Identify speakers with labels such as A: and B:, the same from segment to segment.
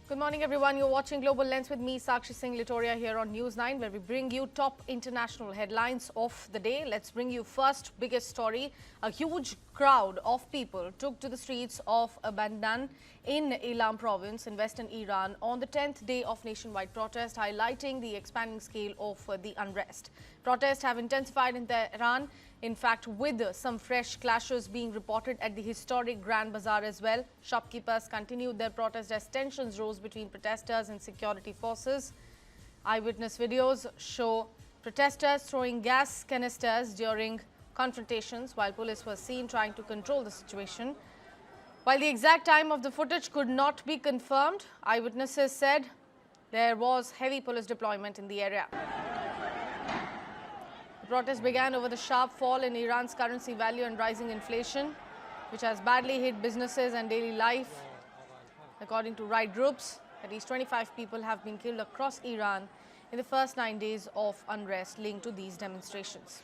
A: Good morning, everyone. You're watching Global Lens with me, Sakshi Singh Litoria, here on News 9, where we bring you top international headlines of the day. Let's bring you first biggest story. A huge crowd of people took to the streets of Abandan in Elam province in western Iran on the 10th day of nationwide protest, highlighting the expanding scale of the unrest. Protests have intensified in Tehran, in fact, with some fresh clashes being reported at the historic Grand Bazaar as well. Shopkeepers continued their protest as tensions rose between protesters and security forces. Eyewitness videos show protesters throwing gas canisters during confrontations, while police were seen trying to control the situation. While the exact time of the footage could not be confirmed, eyewitnesses said there was heavy police deployment in the area. The protest began over the sharp fall in Iran's currency value and rising inflation, which has badly hit businesses and daily life. According to right groups, at least 25 people have been killed across Iran in the first 9 days of unrest linked to these demonstrations.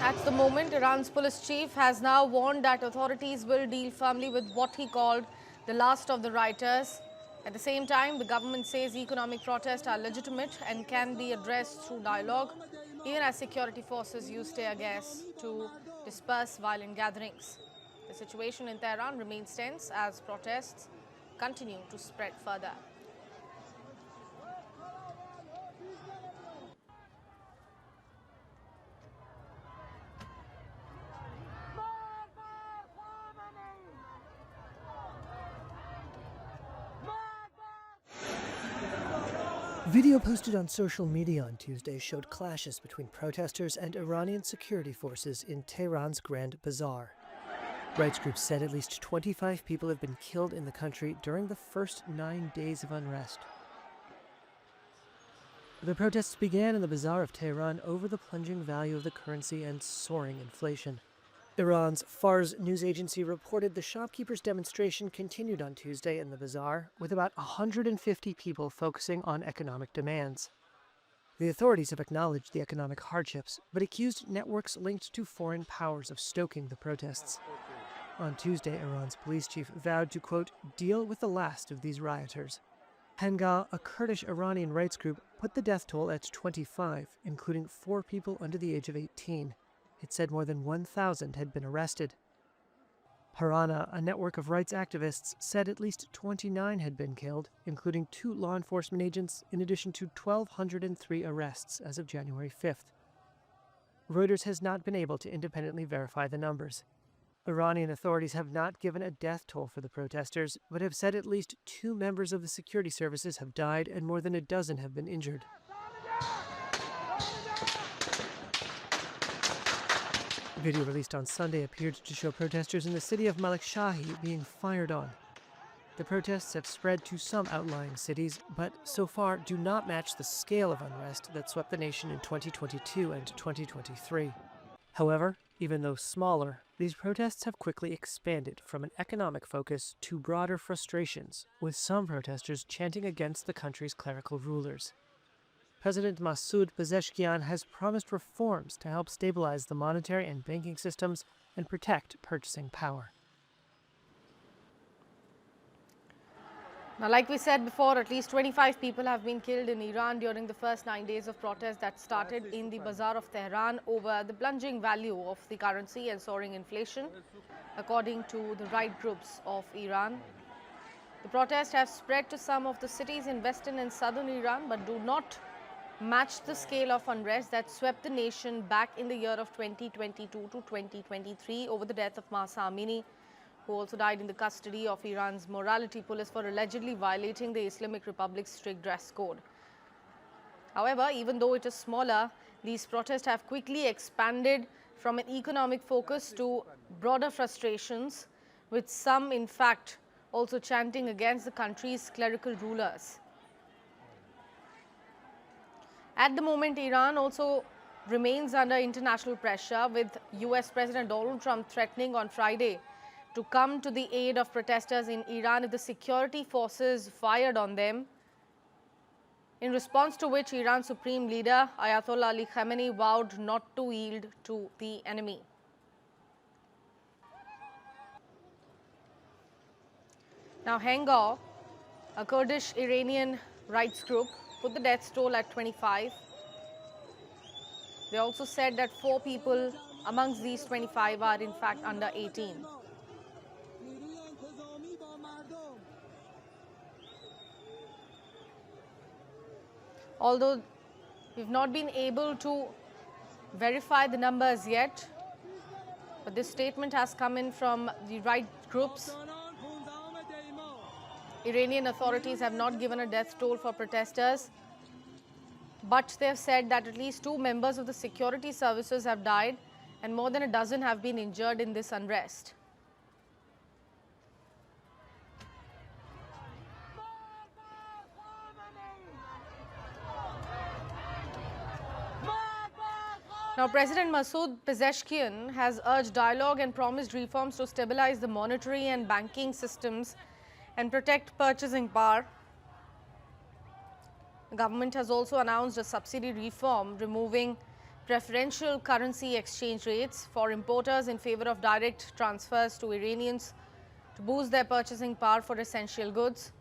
A: At the moment, Iran's police chief has now warned that authorities will deal firmly with what he called the last of the rioters. At the same time, the government says economic protests are legitimate and can be addressed through dialogue, even as security forces use tear gas to disperse violent gatherings. The situation in Tehran remains tense as protests continue to spread further.
B: Video posted on social media on Tuesday showed clashes between protesters and Iranian security forces in Tehran's Grand Bazaar. Rights groups said at least 25 people have been killed in the country during the first 9 days of unrest. The protests began in the bazaar of Tehran over the plunging value of the currency and soaring inflation. Iran's Fars news agency reported the shopkeepers' demonstration continued on Tuesday in the bazaar, with about 150 people focusing on economic demands. The authorities have acknowledged the economic hardships, but accused networks linked to foreign powers of stoking the protests. On Tuesday, Iran's police chief vowed to, quote, deal with the last of these rioters. Hangal, a Kurdish Iranian rights group, put the death toll at 25, including 4 people under the age of 18. It said more than 1,000 had been arrested. Harana, a network of rights activists, said at least 29 had been killed, including 2 law enforcement agents, in addition to 1,203 arrests as of January 5th. Reuters has not been able to independently verify the numbers. Iranian authorities have not given a death toll for the protesters, but have said at least 2 members of the security services have died and more than a dozen have been injured. Video released on Sunday appeared to show protesters in the city of Malikshahi being fired on. The protests have spread to some outlying cities, but so far do not match the scale of unrest that swept the nation in 2022 and 2023. However, even though smaller, these protests have quickly expanded from an economic focus to broader frustrations, with some protesters chanting against the country's clerical rulers. President Masoud Pezeshkian has promised reforms to help stabilize the monetary and banking systems and protect purchasing power.
A: Now, like we said before, at least 25 people have been killed in Iran during the first 9 days of protest that started in the bazaar of Tehran over the plunging value of the currency and soaring inflation, according to the right groups of Iran. The protests have spread to some of the cities in western and southern Iran, but do not match the scale of unrest that swept the nation back in the year of 2022 to 2023 over the death of Mahsa Amini, who also died in the custody of Iran's morality police for allegedly violating the Islamic Republic's strict dress code. However, even though it is smaller, these protests have quickly expanded from an economic focus to broader frustrations, with some, in fact, also chanting against the country's clerical rulers. At the moment, Iran also remains under international pressure, with US President Donald Trump threatening on Friday to come to the aid of protesters in Iran if the security forces fired on them, in response to which Iran's Supreme Leader Ayatollah Ali Khamenei vowed not to yield to the enemy. Now, Hengar, a Kurdish Iranian rights group, put the death toll at 25. They also said that 4 people amongst these 25 are in fact under 18. Although we've not been able to verify the numbers yet, but this statement has come in from the right groups. Iranian authorities have not given a death toll for protesters, but they have said that at least 2 members of the security services have died and more than a dozen have been injured in this unrest. Now, President Masoud Pezeshkian has urged dialogue and promised reforms to stabilize the monetary and banking systems and protect purchasing power. The government has also announced a subsidy reform, removing preferential currency exchange rates for importers in favor of direct transfers to Iranians to boost their purchasing power for essential goods.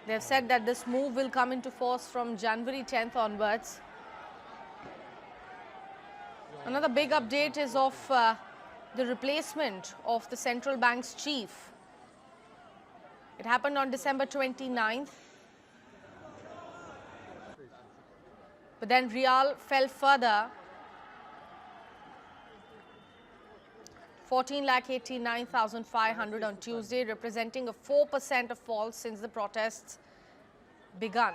A: They have said that this move will come into force from January 10th onwards. Another big update is of the replacement of the central bank's chief. It happened on December 29th. But then Riyal fell further, 14,89,500 on Tuesday, representing a 4% of fall since the protests begun.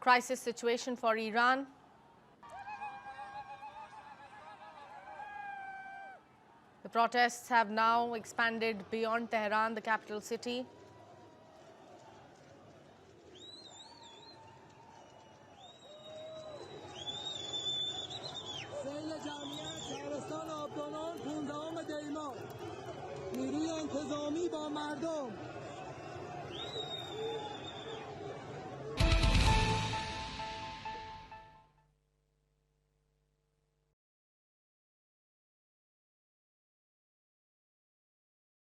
A: Crisis situation for Iran. The protests have now expanded beyond Tehran, the capital city.
C: نیروی انتظامی با مردم